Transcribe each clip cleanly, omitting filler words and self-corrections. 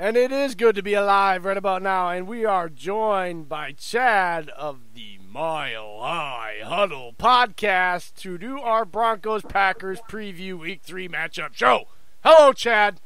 And it is good to be alive right about now, and we are joined by Chad of the Mile High Huddle podcast to do our Broncos-Packers preview Week 3 matchup show. Hello, Chad.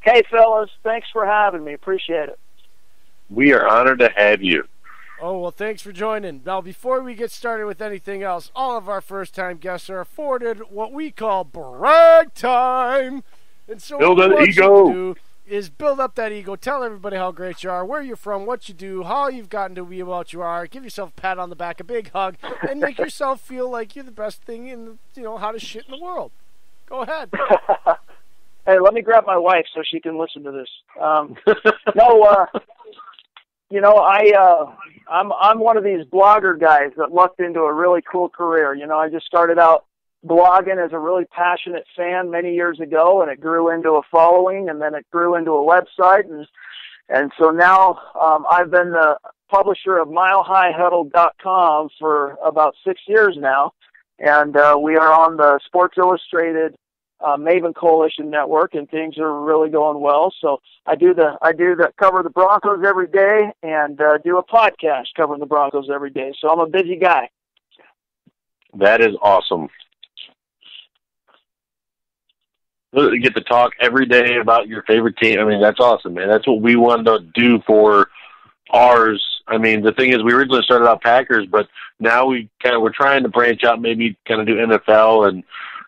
Hey, fellas. Thanks for having me. Appreciate it. We are honored to have you. Oh, well, thanks for joining. Now, before we get started with anything else, all of our first-time guests are afforded what we call brag time. And so build what an ego. You do is build up that ego. Tell everybody how great you are, where you're from, what you do, how you've gotten to be what you are. Give yourself a pat on the back, a big hug, and make yourself feel like you're the best thing in the, hottest shit in the world. Go ahead. Hey, let me grab my wife so she can listen to this. I'm one of these blogger guys that lucked into a really cool career. I just started out blogging as a really passionate fan many years ago, and it grew into a following, and then it grew into a website, and so now I've been the publisher of MileHighHuddle.com for about 6 years now, and we are on the Sports Illustrated Maven Coalition Network, and things are really going well. So I cover the Broncos every day, and do a podcast covering the Broncos every day. So I'm a busy guy. That is awesome. You get to talk every day about your favorite team. I mean, that's awesome, man. That's what we wanted to do for ours. I mean, the thing is, we originally started out Packers, but now we're trying to branch out, maybe kind of do NFL and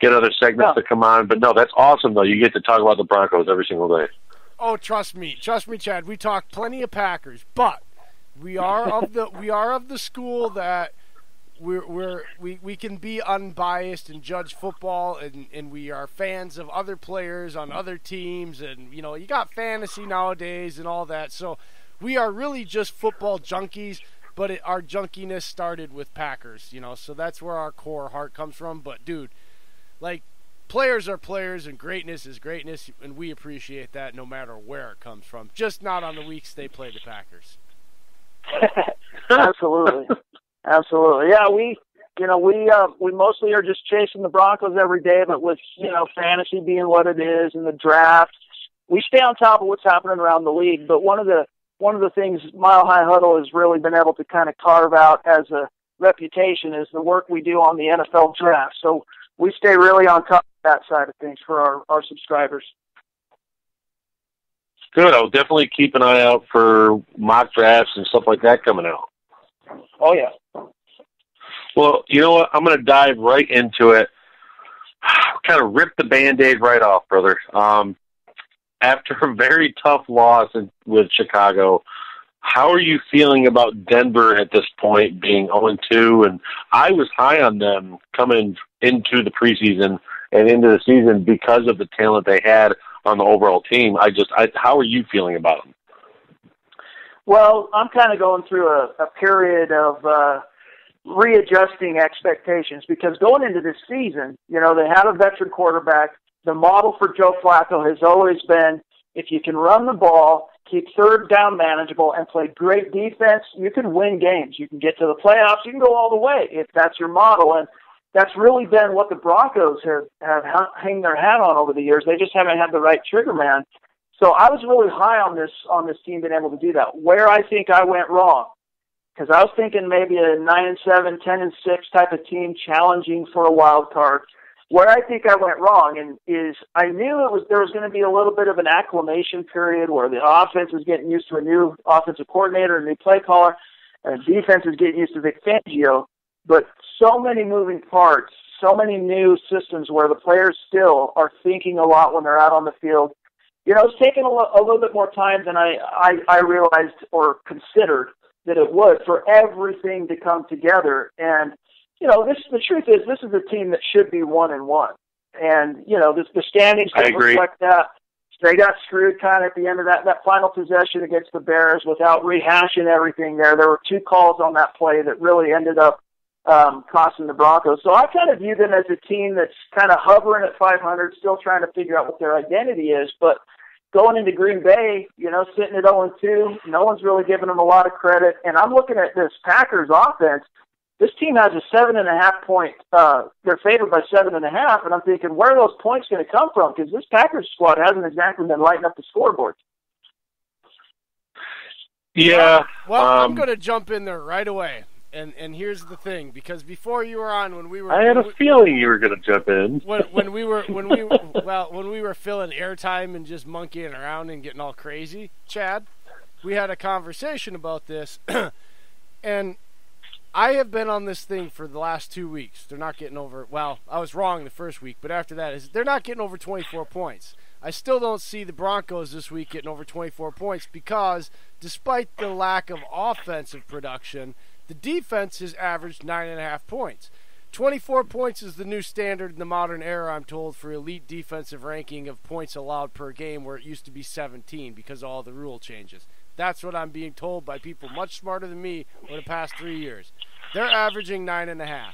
get other segments to come on. But no, that's awesome though. You get to talk about the Broncos every single day. Oh, trust me, Chad. We talk plenty of Packers, but we are of the school that we can be unbiased and judge football, and we are fans of other players on other teams, and you got fantasy nowadays and all that. So we are really just football junkies, but our junkiness started with Packers, so that's where our core heart comes from. But dude, like, players are players and greatness is greatness, and we appreciate that no matter where it comes from. Just not on the weeks they play the Packers. Absolutely. Absolutely. Yeah, we mostly are just chasing the Broncos every day, but with, fantasy being what it is and the draft, we stay on top of what's happening around the league. But one of the things Mile High Huddle has really been able to kind of carve out as a reputation is the work we do on the NFL draft. So we stay really on top of that side of things for our subscribers. Good. I'll definitely keep an eye out for mock drafts and stuff like that coming out. Oh, yeah. Well, you know what? I'm going to dive right into it. Kind of rip the Band-Aid right off, brother. After a very tough loss with Chicago, how are you feeling about Denver at this point, being 0-2? And I was high on them coming into the preseason and into the season because of the talent they had on the overall team. How are you feeling about them? Well, I'm kind of going through a period of readjusting expectations, because going into this season, they had a veteran quarterback. The model for Joe Flacco has always been, if you can run the ball, keep third down manageable, and play great defense, you can win games. You can get to the playoffs. You can go all the way if that's your model. And that's really been what the Broncos have hung their hat on over the years. They just haven't had the right trigger man. So I was really high on this team being able to do that. Where I think I went wrong, because I was thinking maybe a 9-7, 10-6 type of team challenging for a wild card. Where I think I went wrong is I knew there was going to be a little bit of an acclimation period where the offense is getting used to a new offensive coordinator, a new play caller, and defense is getting used to Vic Fangio. But so many moving parts, so many new systems where the players still are thinking a lot when they're out on the field. It's taken a little bit more time than I realized or considered that it would for everything to come together. And, the truth is, this is a team that should be 1-1. And, the standings don't reflect that. They got screwed kind of at the end of that final possession against the Bears without rehashing everything there. There were two calls on that play that really ended up costing the Broncos. So I kind of view them as a team that's kind of hovering at 500, still trying to figure out what their identity is. But going into Green Bay, sitting at 0-2, no one's really giving them a lot of credit. And I'm looking at this Packers offense, This team has a 7.5 point. They're favored by 7.5, and I'm thinking, where are those points going to come from? Because this Packers squad hasn't exactly been lighting up the scoreboard. Yeah. Well, I'm going to jump in there right away. And here's the thing, because before you were on, I had a feeling you were going to jump in. When we were filling airtime and just monkeying around and getting all crazy, Chad, we had a conversation about this, and I have been on this thing for the last 2 weeks. They're not getting over. Well, I was wrong the first week, but after that, they're not getting over 24 points. I still don't see the Broncos this week getting over 24 points because, despite the lack of offensive production, the defense has averaged 9.5 points. 24 points is the new standard in the modern era, I'm told, for elite defensive ranking of points allowed per game, where it used to be 17 because of all the rule changes. That's what I'm being told by people much smarter than me over the past 3 years. They're averaging 9.5.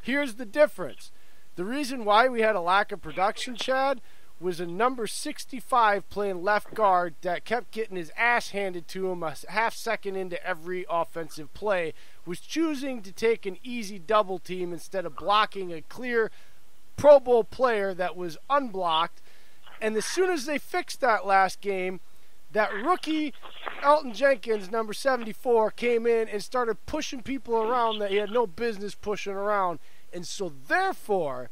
Here's the difference. The reason why we had a lack of production, Chad, was a number 65 playing left guard that kept getting his ass handed to him a half second into every offensive play, was choosing to take an easy double team instead of blocking a clear Pro Bowl player that was unblocked. And as soon as they fixed that last game, that rookie Elton Jenkins, number 74, came in and started pushing people around that he had no business pushing around. And so therefore,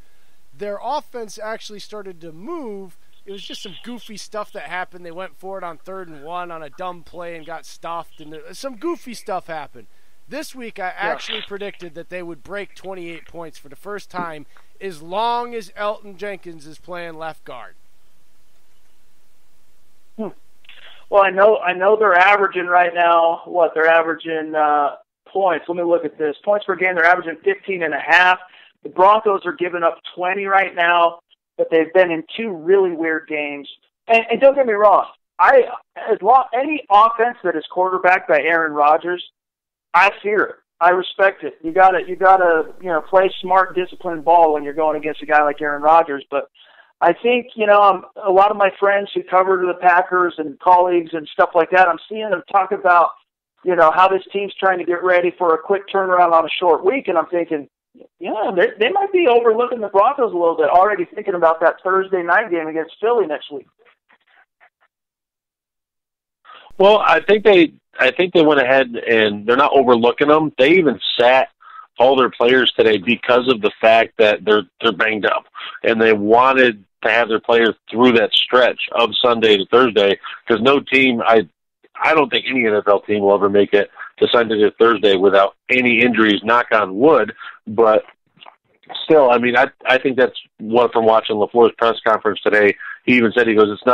their offense actually started to move. It was just some goofy stuff that happened. They went for it on 3rd and 1 on a dumb play and got stuffed, and some goofy stuff happened. This week, I actually predicted that they would break 28 points for the first time as long as Elton Jenkins is playing left guard. Well, I know they're averaging right now. They're averaging points. Let me look at this. Points per game, they're averaging 15.5. The Broncos are giving up 20 right now, but they've been in 2 really weird games. And don't get me wrong, any offense that is quarterbacked by Aaron Rodgers, I fear it. I respect it. You gotta play smart, disciplined ball when you're going against a guy like Aaron Rodgers. But I think a lot of my friends who cover the Packers and colleagues and stuff like that, I'm seeing them talk about how this team's trying to get ready for a quick turnaround on a short week, and I'm thinking, they might be overlooking the Broncos a little bit, already thinking about that Thursday night game against Philly next week. Well, I think they went ahead and they're not overlooking them. They even sat all their players today because of the fact that they're banged up, and they wanted to have their players through that stretch of Sunday to Thursday, because no team, I don't think any NFL team will ever make it to Sunday to Thursday without any injuries, knock on wood. But still, I mean, I think that's what, from watching LaFleur's press conference today, he even said, it's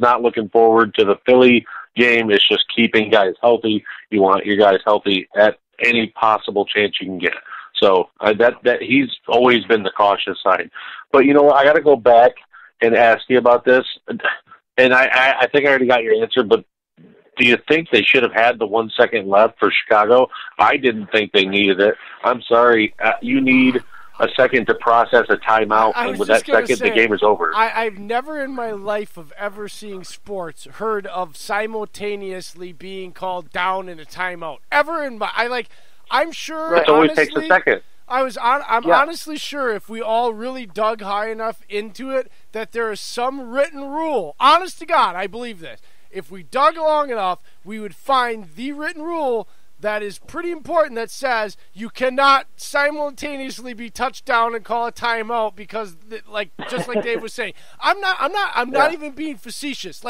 not looking forward to the Philly game. It's just keeping guys healthy. You want your guys healthy at any possible chance you can get. So that he's always been the cautious side. But I got to go back and ask you about this. And I think I already got your answer, but do you think they should have had the 1 second left for Chicago? I didn't think they needed it. I'm sorry. You need a second to process a timeout, and with that second, the game is over. I've never in my life of ever seeing sports heard of simultaneously being called down in a timeout. Ever in my... I'm sure... It always takes a second. I'm honestly sure if we all really dug high enough into it that there is some written rule. Honest to God, I believe this. If we dug long enough, we would find the written rule that is pretty important that says you cannot simultaneously be touched down and call a timeout because, just like Dave was saying, I'm not even being facetious.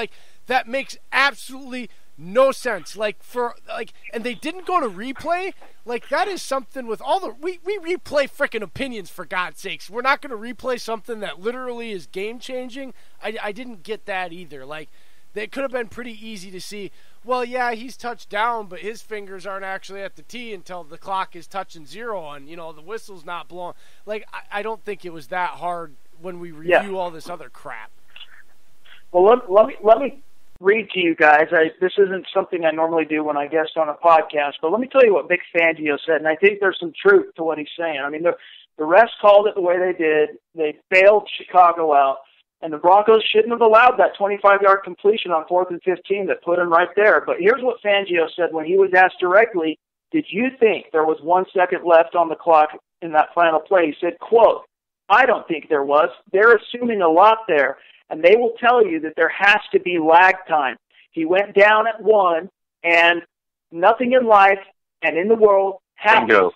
That makes absolutely no sense. And they didn't go to replay. That is something with all the we replay frickin' opinions, for God's sakes. We're not going to replay something that literally is game changing. I didn't get that either. It could have been pretty easy to see, well, yeah, he's touched down, but his fingers aren't actually at the tee until the clock is touching 0 and, the whistle's not blowing. I don't think it was that hard when we review all this other crap. Well, let me read to you guys. This isn't something I normally do when I guest on a podcast, but let me tell you what Vic Fangio said, and I think there's some truth to what he's saying. I mean, the refs called it the way they did. They bailed Chicago out. And the Broncos shouldn't have allowed that 25-yard completion on 4th and 15 that put him right there. But here's what Fangio said when he was asked directly did you think there was 1 second left on the clock in that final play? He said, quote, I don't think there was. They're assuming a lot there, and they will tell you that there has to be lag time. He went down at 1, and nothing in life and in the world happens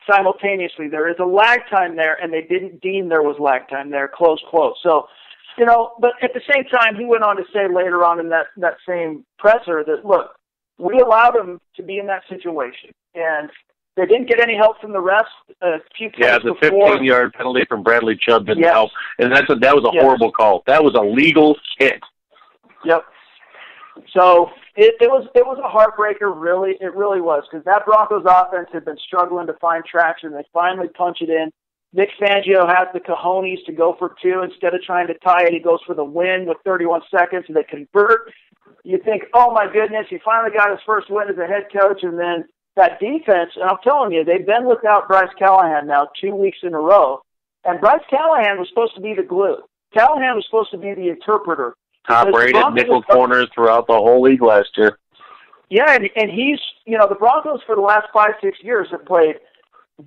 simultaneously. There is a lag time there, and they didn't deem there was lag time there, close quote. So, but at the same time, he went on to say later on in that same presser that, look, we allowed them to be in that situation, and they didn't get any help from the refs. A few plays the before. 15-yard penalty from Bradley Chubb didn't help, and that was a horrible call. That was a legal hit. Yep. So it was a heartbreaker, really. It really was, because that Broncos offense had been struggling to find traction. They finally punch it in. Vic Fangio has the cojones to go for 2 instead of trying to tie it. He goes for the win with 31 seconds, and they convert. You think, oh my goodness, he finally got his first win as a head coach, and then that defense. And I'm telling you, they've been without Bryce Callahan now 2 weeks in a row, and Bryce Callahan was supposed to be the glue. Callahan was supposed to be the interpreter. Top-rated nickel corners throughout the whole league last year. Yeah, and he's, the Broncos for the last 5-6 years have played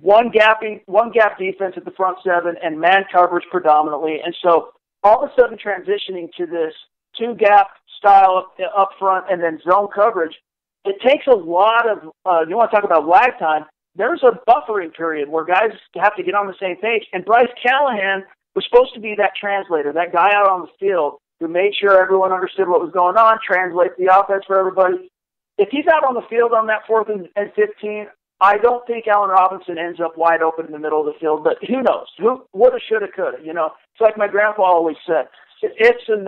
one gap defense at the front 7 and man coverage predominantly. And so all of a sudden transitioning to this 2-gap style up front and then zone coverage, it takes a lot of, you want to talk about lag time, there's a buffering period where guys have to get on the same page. And Bryce Callahan was supposed to be that translator, that guy out on the field who made sure everyone understood what was going on, translate the offense for everybody. If he's out on the field on that 4th and 15, I don't think Allen Robinson ends up wide open in the middle of the field, but who knows? Who woulda, shoulda, coulda? It's like my grandpa always said, ifs and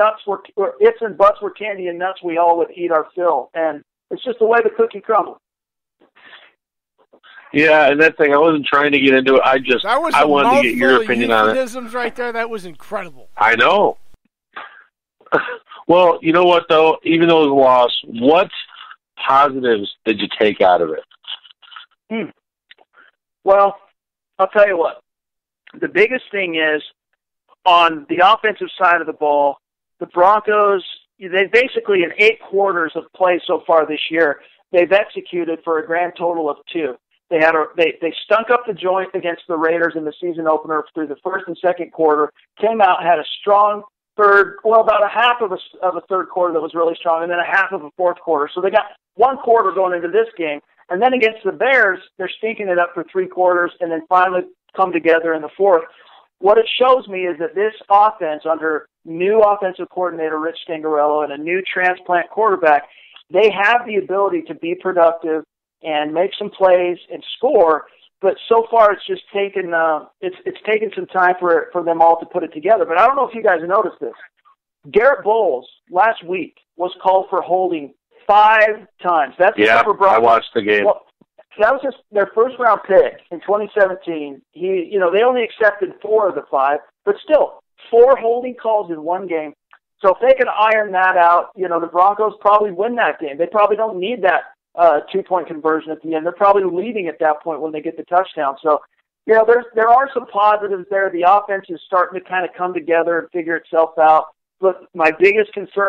buts were candy and nuts, we all would eat our fill. And it's just the way the cookie crumbles. Yeah, and that thing, I wasn't trying to get into it. I wanted to get your opinion on it. Euphemisms right there. That was incredible. I know. Well, you know what, though? Even though it was a loss, what positives did you take out of it? Well, I'll tell you what. The biggest thing is, on the offensive side of the ball, the Broncos, they basically, in 8 quarters of play so far this year, they've executed for a grand total of 2. They stunk up the joint against the Raiders in the season opener through the first and second quarter, came out, had a strong about a half of a third quarter that was really strong, and then a half of a fourth quarter. So they got 1 quarter going into this game. And then against the Bears, they're stinking it up for 3 quarters and then finally come together in the fourth. What it shows me is that this offense, under new offensive coordinator Rich Scangarello and a new transplant quarterback, they have the ability to be productive and make some plays and score. But so far, it's just taken it's taken some time for them all to put it together. But I don't know if you guys have noticed this. Garrett Bowles last week was called for holding 5 times. That's I watched the game. Well, that was just their first-round pick in 2017. They only accepted 4 of the 5, but still 4 holding calls in 1 game. So if they can iron that out, the Broncos probably win that game. They probably don't need that 2-point conversion at the end. They're probably leading at that point when they get the touchdown. So, there are some positives there. The offense is starting to kind of come together and figure itself out. But my biggest concern